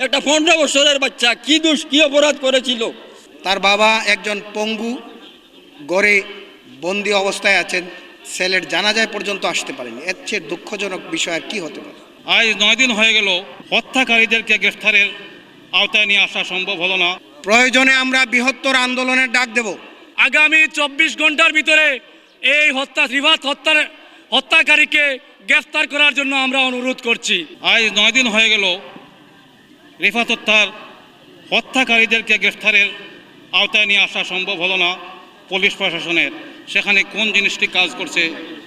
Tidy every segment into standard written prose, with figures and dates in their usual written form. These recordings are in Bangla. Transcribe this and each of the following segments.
একটা 15 বছরের বাচ্চা কি দোষ কি অপরাধ করেছিল? তার বাবা একজন পঙ্গু, গড়ে বন্দি অবস্থায় আছেন, ছেলের জানাজায় পর্যন্ত আসতে পারেনি। এর চেয়ে দুঃখজনক বিষয় আর কি হতে পারে? আজ 9 দিন হয়ে গেল হত্যাকারীদেরকে গ্রেফতারের আওতায় নিয়ে আসা সম্ভব হলো না। প্রয়োজনে আমরা বৃহত্তর আন্দোলনের ডাক দেব। আগামী 24 ঘন্টার ভিতরে এই রিফাত হত্যাকারীকে গ্রেফতার করার জন্য আমরা অনুরোধ করছি। আজ 9 দিন হয়ে গেল রিফাত হত্যাকারীদেরকে গ্রেফতারের আওতায় নিয়ে আসা সম্ভব হলো না পুলিশ প্রশাসনের। সেখানে কোন জিনিসটি কাজ করছে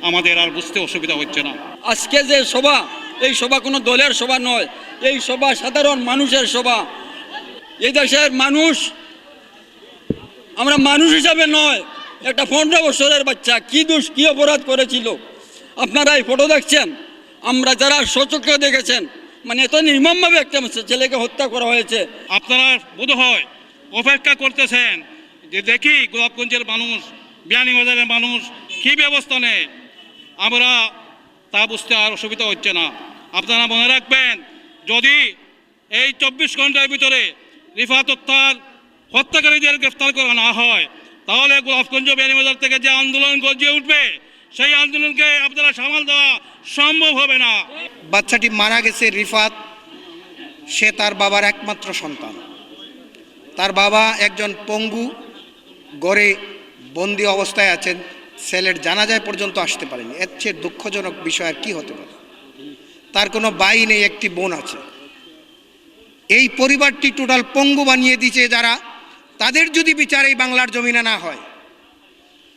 আমাদের আর বুঝতে অসুবিধা হচ্ছে না। আজকে যে সভা, এই সভা কোনো দলের সভা নয়, এই সভা সাধারণ মানুষের সভা। এই দেশের মানুষ, আমরা মানুষ হিসাবে নয়, একটা 15 বছরের বাচ্চা কি দোষ কি অপরাধ করেছিল? আপনারা এই ফটো দেখছেন, আমরা যারা সচক্ষে দেখেছেন, মানে এত নির্মমভাবে একটা ছেলেকে হত্যা করা হয়েছে। আপনারা বোধহয় অপেক্ষা করতেছেন যে দেখি গোলাপগঞ্জের মানুষ, বিয়ানীবাজারের মানুষ কী ব্যবস্থা নেয়। আমরা তা বুঝতে আর অসুবিধা হচ্ছে না। আপনারা মনে রাখবেন, যদি এই 24 ঘন্টার ভিতরে রিফাত হত্যাকারীদের গ্রেফতার করা না হয়, তাহলে গোলাপগঞ্জ বিয়ানীবাজার থেকে যে আন্দোলন গর্জে উঠবে, সেই আন্দোলনকে আপনারা সামাল দেওয়া সম্ভব হবে না। বাচ্চাটি মারা গেছে রিফাত, সে তার বাবার একমাত্র সন্তান। তার বাবা একজন পঙ্গু, গড়ে বন্দি অবস্থায় আছেন, ছেলের জানাজায় পর্যন্ত আসতে পারেনি। এর চেয়ে দুঃখজনক বিষয় আর কি হতে পারে? তার কোনো ভাই নেই, একটি বোন আছে। এই পরিবারটি টোটাল পঙ্গু বানিয়ে দিয়েছে যারা, তাদের যদি বিচার এই বাংলার জমিনে না হয়,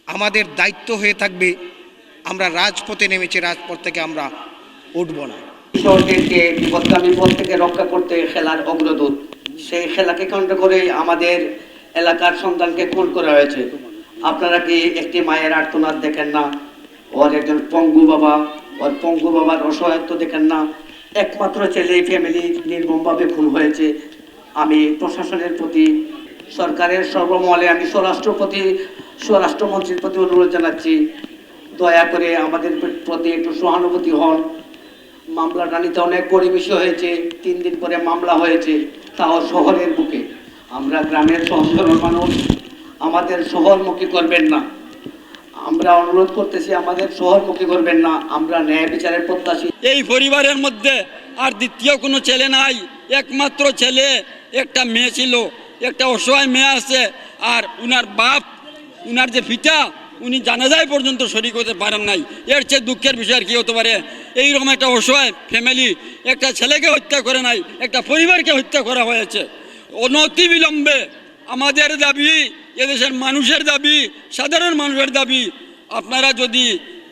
আমাদের দায়িত্ব হয়ে থাকবে, আমরা রাজপথে নেমেছি, রাজপথ থেকে আমরা উঠব না। কিশোরদেরকে বিপদগামী পথ থেকে রক্ষা করতে খেলার অগ্রদূত, সেই খেলাকে কেন্দ্র করে আমাদের এলাকার সন্তানকে খুন করা হয়েছে। আপনারা কি একটি মায়ের আর্তনাদ দেখেন না? ওর একজন পঙ্গু বাবা, ওর পঙ্গু বাবার অসহায়ত্ব দেখেন না? একমাত্র ছেলে ফ্যামিলি নির্মমভাবে খুন হয়েছে। আমি প্রশাসনের প্রতি, সরকারের সর্বমহলে আমি স্বরাষ্ট্রমন্ত্রীর প্রতি অনুরোধ জানাচ্ছি, দয়া করে আমাদের প্রতি একটু সহানুভূতি হন। মামলাটা নিতে অনেক পরিবেশী হয়েছে, 3 দিন পরে মামলা হয়েছে, তাও শহরের বুকে। আমরা গ্রামের সহজ সরল মানুষ, আমাদের শহরমুখী করবেন না। আমরা অনুরোধ করতেছি, আমাদের শহরমুখী করবেন না। আমরা ন্যায় বিচারের প্রত্যাশী। এই পরিবারের মধ্যে আর দ্বিতীয় কোনো ছেলে নাই, একমাত্র ছেলে, একটা মেয়ে ছিল, একটা অসহায় মেয়ে আছে। আর উনার বাপ, উনার যে পিতা, উনি জানাজায় পর্যন্ত শরীক হতে পারেন নাই। এর চেয়ে দুঃখের বিষয় আর কি হতে পারে? এইরকম একটা অসহায় ফ্যামিলি একটা ছেলেকে হত্যা করে নাই, একটা পরিবারকে হত্যা করা হয়েছে। অনতিবিলম্বে আমাদের দাবি, এদেশের মানুষের দাবি, সাধারণ মানুষের দাবি, আপনারা যদি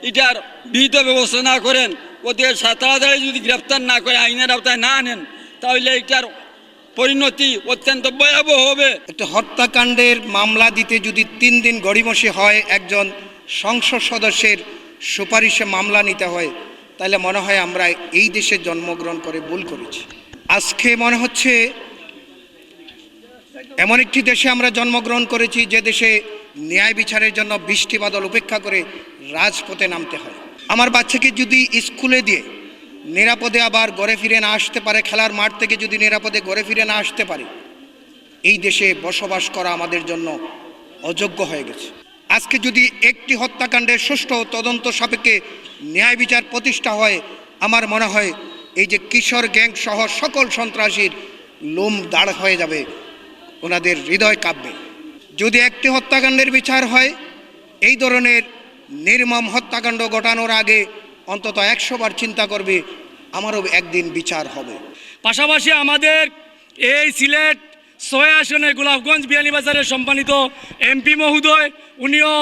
এটার বিহিত ব্যবস্থা না করেন, ওদের তাড়াতাড়ি যদি গ্রেফতার না করে আইনের আওতায় না আনেন, তাহলে এটার পরিণতি অত্যন্ত ভয়াবহ হবে। একটা হত্যাকাণ্ডের মামলা দিতে যদি 3 দিন গড়িমসি হয়, একজন সংসদ সদস্যের সুপারিশে মামলা নিতে হয়, তাহলে মনে হয় আমরা এই দেশে জন্মগ্রহণ করে ভুল করেছি। আজকে মনে হচ্ছে এমন একটি দেশে আমরা জন্মগ্রহণ করেছি যে দেশে ন্যায় বিচারের জন্য বৃষ্টি বাদল উপেক্ষা করে রাজপথে নামতে হয়। আমার বাচ্চাকে যদি স্কুলে দিয়ে নিরাপদে আবার ঘরে ফিরে না আসতে পারে, খেলার মাঠ থেকে যদি নিরাপদে ঘরে ফিরে না আসতে পারে, এই দেশে বসবাস করা আমাদের জন্য অযোগ্য হয়ে গেছে। আজকে যদি একটি হত্যাকাণ্ডের সুষ্ঠু তদন্ত সাপেক্ষে ন্যায় বিচার প্রতিষ্ঠা হয়, আমার মনে হয় এই যে কিশোর গ্যাং সহ সকল সন্ত্রাসীর লোম দাঁড় হয়ে যাবে, ওনাদের হৃদয় কাঁপবে। যদি একটি হত্যাকাণ্ডের বিচার হয়, এই ধরনের নির্মম হত্যাকাণ্ড ঘটানোর আগে অন্তত 100 বার চিন্তা করবে আমারও একদিন বিচার হবে। পাশাপাশি আমাদের এই সিলেট 6 আসনের গোলাপগঞ্জ বিয়ানীবাজারের সম্মানিত এমপি মহোদয়, উনিও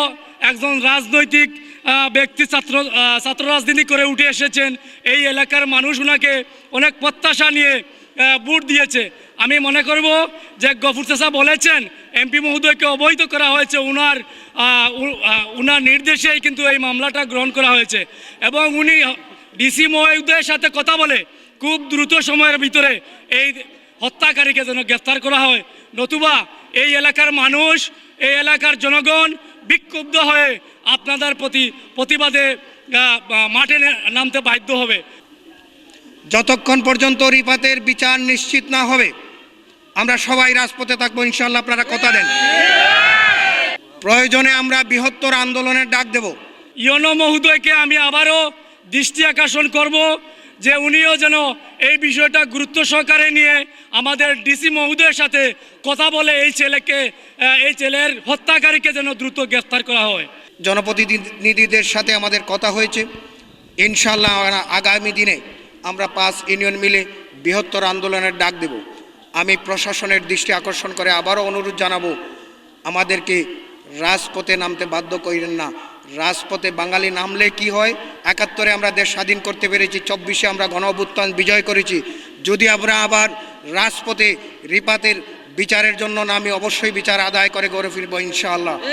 একজন রাজনৈতিক ব্যক্তি, ছাত্র রাজনীতি করে উঠে এসেছেন। এই এলাকার মানুষ ওনাকে অনেক প্রত্যাশা নিয়ে ভোট দিয়েছে। আমি মনে করব যে গফুর চাচা বলেছেন এমপি মহোদয়কে অবহিত করা হয়েছে, উনার নির্দেশেই কিন্তু এই মামলাটা গ্রহণ করা হয়েছে এবং উনি ডিসি মহোদয়ের সাথে কথা বলে খুব দ্রুত সময়ের ভিতরে এই হত্যাকারীকে যেন গ্রেফতার করা হয়, নতুবা এই এলাকার মানুষ, এই এলাকার জনগণ বিক্ষুব্ধ হয়ে আপনাদের প্রতিবাদে মাঠে নামতে বাধ্য হবে। যতক্ষণ পর্যন্ত রিপাতের বিচার নিশ্চিত না হবে আমরা সবাই রাজপথে থাকবো ইনশাআল্লাহ। আপনারা কথা দেন। প্রয়োজনে আমরা বৃহত্তর আন্দোলনের ডাক দেব। ইয়নো মহোদয়কে আমি আবারও দৃষ্টি আকর্ষণ করব যে উনিও যেন এই বিষয়টা গুরুত্ব সহকারে নিয়ে আমাদের ডিসি মহোদয়ের সাথে কথা বলে এই ছেলের হত্যাকারীকে যেন দ্রুত গ্রেফতার করা হয়। জনপ্রতিনিধিদের সাথে আমাদের কথা হয়েছে, ইনশাআল্লাহ আগামী দিনে আমরা 5 ইউনিয়ন মিলে বৃহত্তর আন্দোলনের ডাক দেব। আমি প্রশাসনের দৃষ্টি আকর্ষণ করে আবারও অনুরোধ জানাবো, আমাদেরকে রাজপথে নামতে বাধ্য করেন না। রাজপথে বাঙালি নামলে কি হয়, 71-এ আমরা দেশ স্বাধীন করতে পেরেছি, 24-এ আমরা গণ অভ্যুত্থান বিজয় করেছি। যদি আমরা আবার রাজপথে রিপাতের বিচারের জন্য নামি, অবশ্যই বিচার আদায় করে গড়ে ফিরবো ইনশাআল্লাহ।